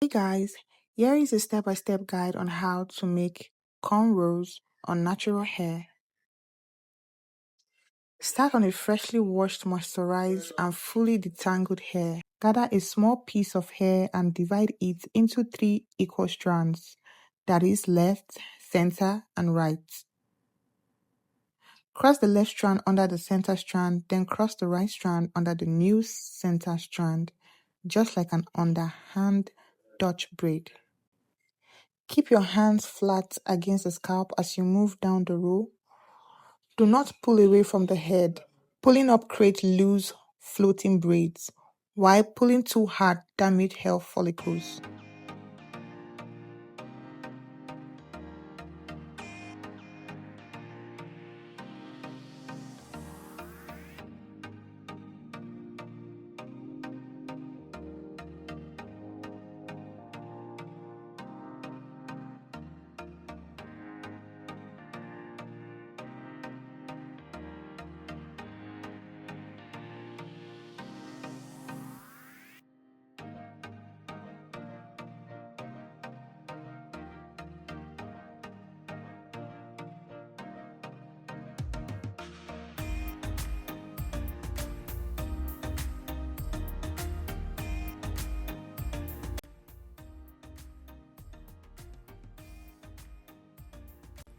Hey guys, here is a step-by-step guide on how to make cornrows on natural hair. Start on a freshly washed, moisturized, and fully detangled hair. Gather a small piece of hair and divide it into 3 equal strands, that is left, center, and right. Cross the left strand under the center strand, then cross the right strand under the new center strand, just like an underhand Dutch braid. Keep your hands flat against the scalp as you move down the row. Do not pull away from the head. Pulling up creates loose, floating braids, while pulling too hard damages hair follicles.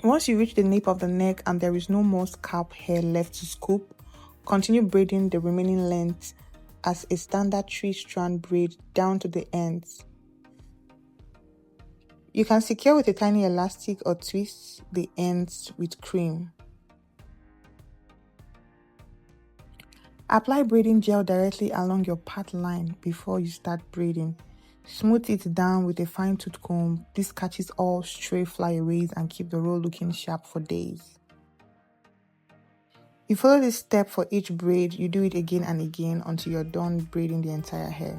Once you reach the nape of the neck and there is no more scalp hair left to scoop, continue braiding the remaining length as a standard 3-strand braid down to the ends. You can secure with a tiny elastic or twist the ends with cream. Apply braiding gel directly along your path line before you start braiding. Smooth it down with a fine-tooth comb. This catches all stray flyaways and keep the roll looking sharp for days. You follow this step for each braid. You do it again and again until you're done braiding the entire hair.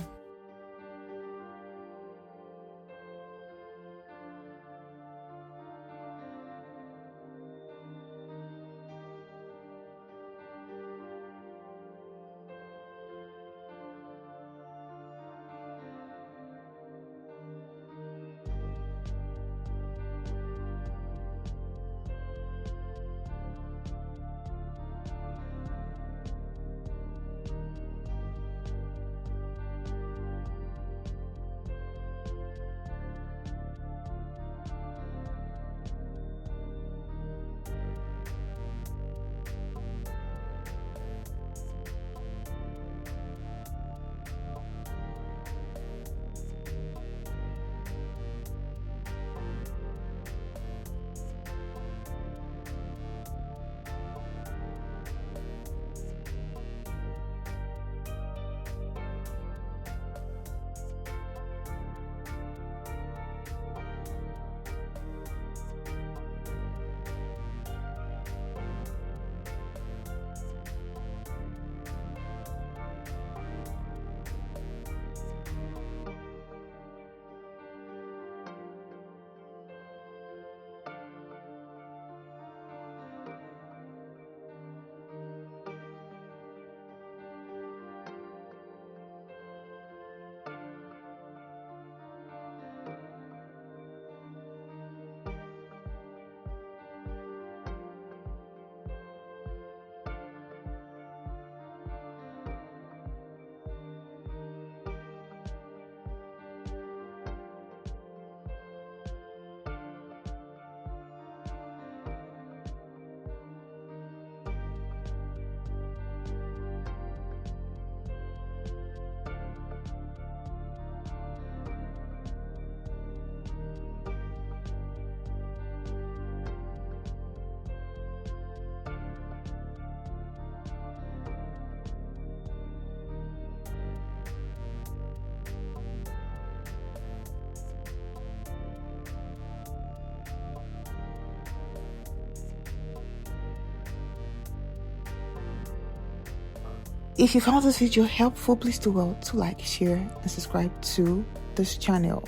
If you found this video helpful, please do well to like, share, and subscribe to this channel.